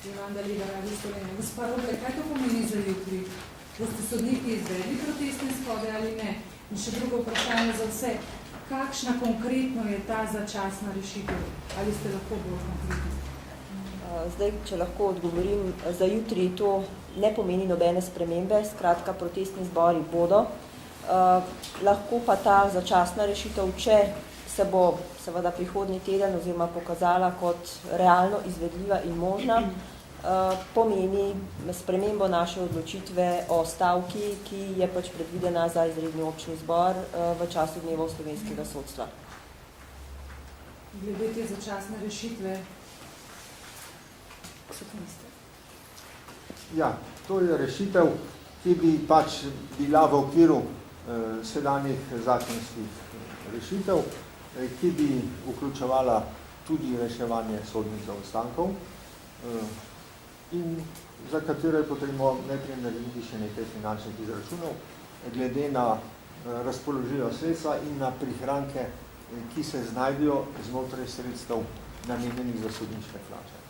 Jolanda Leda, Radio Slovenija. Gospa Roble, kaj to pomeni za jutri? Boste sodniki izvedli protestne shode ali ne? In še drugo vprašanje za vse. Kakšna konkretno je ta začasna rešitev? Ali ste lahko bolj konkretni? Zdaj, če lahko odgovorim, za jutri to ne pomeni nobene spremembe, skratka, protestni zbori bodo. Lahko pa ta začasna rešitev, če se bo seveda prihodnji teden oziroma pokazala kot realno izvedljiva in možna, pomeni spremembo naše odločitve o stavki, ki je pač predvidena za izredni občni zbor v času dnevov slovenskega sodstva. Glede te začasne rešitve, Ja, to je rešitev, ki bi pač bila v okviru sedanjih zakonskih rešitev, ki bi vključevala tudi reševanje sodnih zaostankov in za katero je potrebno najprej narediti še nekaj finančnih izračunov, glede na razpoložljiva sredstva in na prihranke, ki se znajdejo znotraj sredstev namenjenih za sodniške plače.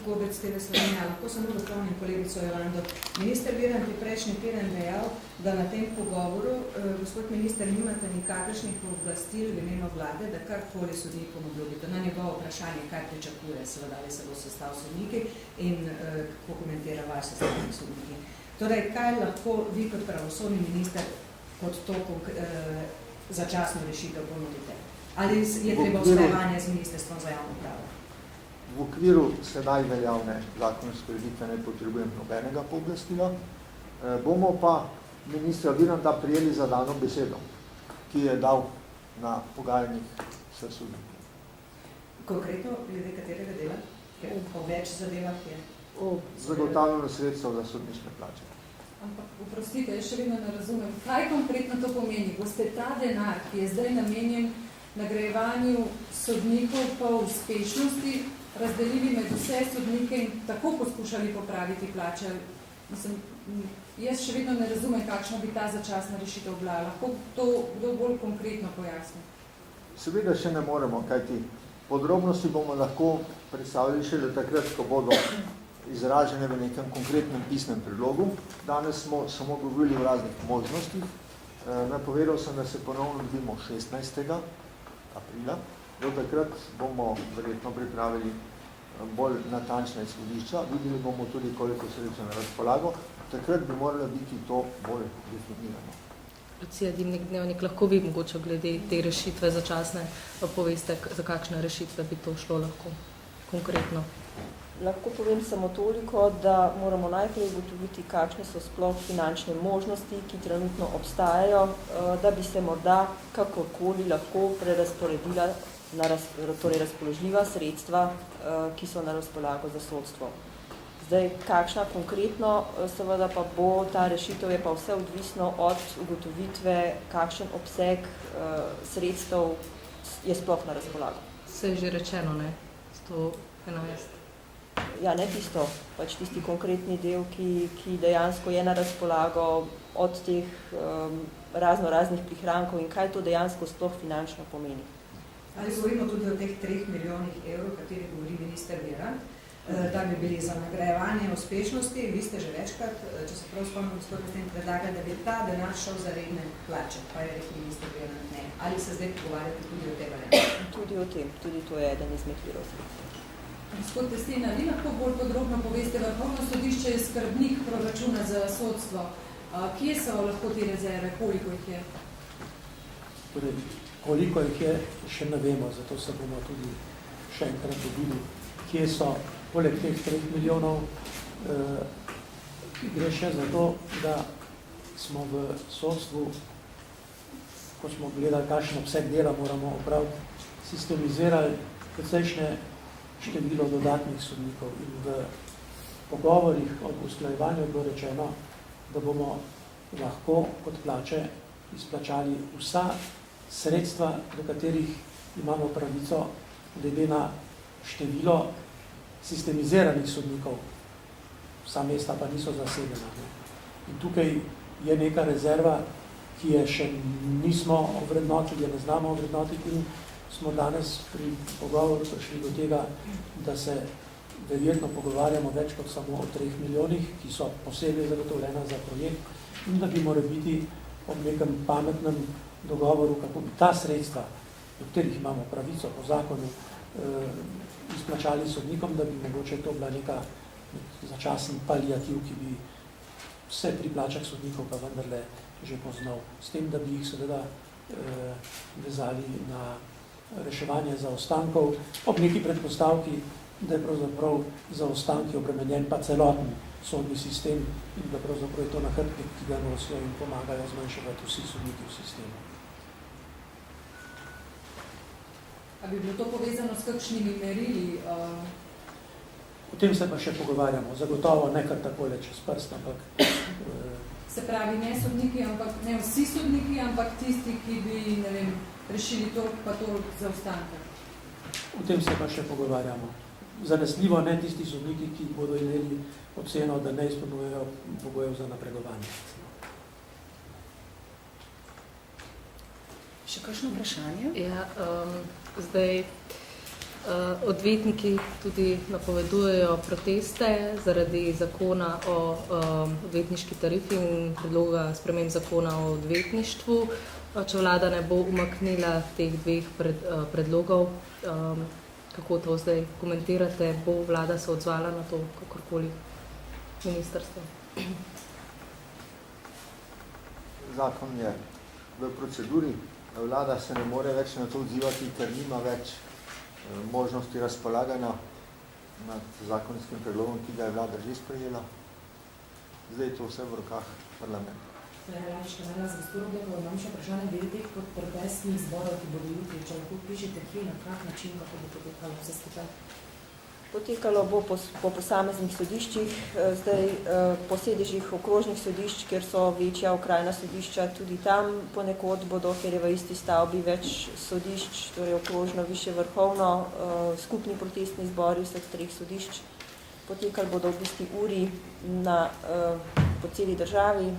Gobec TV Slovenija, lahko samo dopolnim kolegico Jolando. Minister Virant je prejšnji teden dejal, da na tem pogovoru, gospod minister, nimate nikakršnih pooblastil v imenu vlade, da karkoli sodnikom obljubite. Na njegovo vprašanje, kaj pričakuje, seveda, ali se bo sestal sodniki in kako komentira vaš sestavni sodniki. Torej, kaj lahko vi kot pravosodni minister kot to začasno rešitev ponudite? Ali je treba usklajevanje z ministrstvom za javno pravo? V okviru sedaj veljavne zakonske ureditve ne potrebujem nobenega pooblastila. Bomo pa ministra Viranta prijeli za dano besedo, ki je dal na pogajanjih s sodniki. Konkretno, glede katerega dela? O več zadevah je? O zagotavljanju sredstev za sodniške plače. Ampak, oprostite, jaz še vedno ne razumem. Kaj konkretno to pomeni? Boste ta denar, ki je zdaj namenjen nagrajevanju sodnikov po uspešnosti, razdelili med vse sodnike in tako poskušali popraviti plače. Mislim, jaz še vedno ne razumem, kakšna bi ta začasna rešitev bila. Lahko to kdo bolj konkretno pojasni? Seveda še ne moremo, kajti podrobnosti bomo lahko predstavili šele takrat, ko bodo izražene v nekem konkretnem pisnem predlogu. Danes smo samo govorili o raznih možnostih. Napovedal sem, da se ponovno dobimo 16. aprila. Do takrat bomo verjetno pripravili bolj natančna izhodišča, videli bomo tudi, koliko sredstev na razpolago, takrat bi moralo biti to bolj definirano. Lucija Dimnik, Dnevnik, lahko vi mogoče glede te rešitve začasne poveste, za kakšne rešitve bi to šlo lahko konkretno? Lahko povem samo toliko, da moramo najprej ugotoviti, kakšne so sploh finančne možnosti, ki trenutno obstajajo, da bi se morda kakorkoli lahko prerasporedila torej razpoložljiva sredstva, ki so na razpolago za sodstvo. Zdaj, kakšna konkretno seveda pa bo ta rešitev, je pa vse odvisno od ugotovitve, kakšen obseg sredstev je sploh na razpolago. Se je že rečeno, ne? 111. Ja, ne tisto, pač tisti konkretni del, ki dejansko je na razpolago od teh raznih prihrankov in kaj to dejansko sploh finančno pomeni. Ali govorimo tudi o teh 3 milijonih evrov, kateri govori minister Virant, da bi bili za nagrajevanje uspešnosti, vi ste že večkrat, če se prav spomnim, gospod Vestin, predlagali, da bi ta denar šel za redne plače, pa je rekel minister Virant ne. Ali se zdaj pogovarjate tudi o tej varianti? Tudi o tem, tudi to je eden izmed virov sredstev. Gospod Testina, vi lahko bolj podrobno poveste, Vrhovno sodišče je skrbnik proračuna za sodstvo. Kje so lahko te rezerve, koliko jih je? Torej, koliko jih je, še ne vemo, zato se bomo tudi še enkrat dobili, kje so, poleg teh 3 milijonov, gre še za to, da smo v sodstvu, ko smo gledali, kakšen obseg dela moramo opraviti, sistemizirali precejšnje število dodatnih sodnikov in v pogovorih o usklajevanju je bilo rečeno, da bomo lahko kot plače izplačali vsa sredstva, do katerih imamo pravico, glede na število sistemiziranih sodnikov. Vsa mesta pa niso zasedena. In tukaj je neka rezerva, ki je še nismo ovrednotili, ne znamo ovrednotiti in smo danes pri pogovoru prišli do tega, da se verjetno pogovarjamo več kot samo o 3 milijonih, ki so posebej zagotovljena za projekt, in da bi mora biti ob nekem pametnem dogovoru, kako bi ta sredstva, v katerih imamo pravico po zakonu, izplačali sodnikom, da bi mogoče to bila nek začasen paliativ, ki bi vse pri plačah sodnikov pa vendarle že poznal. S tem, da bi jih seveda vezali na reševanje zaostankov ob neki predpostavki, da je pravzaprav zaostanki obremenjen pa celoten sodni sistem in da pravzaprav je to nahrbtnik, ki ga nosijo in pomagajo zmanjševati vsi sodniki v sistemu. A bi bilo to povezano s kakšnimi merili? O tem se pa še pogovarjamo. Zagotovo ne kar takole čez prst, ampak... Se pravi, ne sodniki, ampak ne vsi sodniki, ampak tisti, ki bi, ne vem, rešili to, pa to zaostanke. O tem se pa še pogovarjamo. Zanesljivo ne tisti sodniki, ki bodo imeli oceno, da ne izpolnjujejo pogojev za napredovanje. Še kakšno vprašanje? Ja, zdaj odvetniki tudi napovedujejo proteste zaradi zakona o odvetniški tarifi in predloga sprememb zakona o odvetništvu. Če vlada ne bo umaknila teh dveh predlogov, kako to zdaj komentirate, bo vlada se odzvala na to, kakorkoli ministrstvo? Zakon je v proceduri, vlada se ne more več na to odzivati, ker nima več možnosti razpolaganja nad zakonskim predlogom, ki ga je vlada že sprejela. Zdaj je to vse v rokah parlamenta. Hvala za gospod, da imam še vprašanje glede teh protestnih zborov, ki bodo jutri, če lahko pišete kje, na kak način, kako bo potekalo vse skupaj. Potekalo bo po posameznih sodiščih, zdaj po sedežih okrožnih sodišč, kjer so večja okrajna sodišča, tudi tam ponekod bodo, ker je v isti stavbi več sodišč, torej okrožno, više vrhovno, skupni protestni zbori vseh 3 sodišč. Potekali bodo v isti uri po celi državi,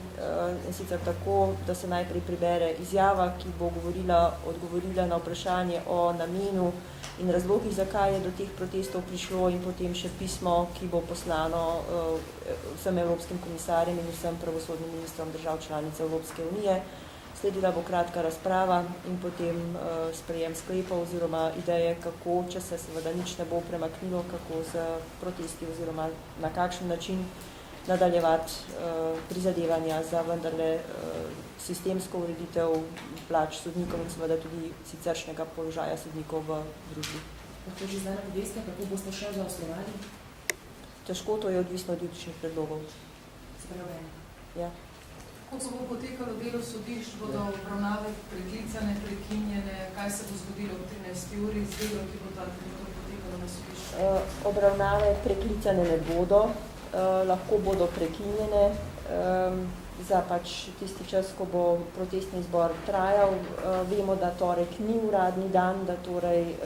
in sicer tako, da se najprej pribere izjava, ki bo odgovorila na vprašanje o namenu in razlogih, zakaj je do teh protestov prišlo, in potem še pismo, ki bo poslano vsem evropskim komisarjem in vsem pravosodnim ministrom držav članic Evropske unije. Sledila bo kratka razprava in potem sprejem sklepov oziroma ideje, kako, če se seveda nič ne bo premaknilo, kako z protesti oziroma na kakšen način nadaljevati prizadevanja za vendarle sistemsko ureditev plač sodnikov in seveda tudi siceršnjega položaja sodnikov v družbi. Lahko že zdaj napoveste, kako boste še zaoslovali? Težko, to je odvisno od jutrišnjih predlogov. Se pravi, ja. Kako se bo potekalo delo sodišč, bodo obravnave preklicane, prekinjene, kaj se bo zgodilo v 13. uri z delom, ki bo ta trenutek potekalo na sodišču? Obravnave preklicane ne bodo, lahko bodo prekinjene za pač tisti čas, ko bo protestni zbor trajal. Vemo, da torek ni uradni dan, da torej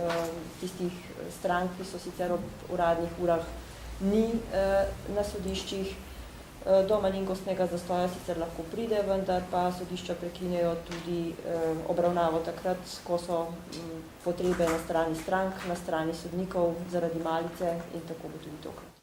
tistih strank, ki so sicer ob uradnih urah, ni na sodiščih. Do malinkostnega zastoja sicer lahko pride, vendar pa sodišča prekinejo tudi obravnavo takrat, ko so potrebe na strani strank, na strani sodnikov zaradi malice in tako bo tudi tokrat.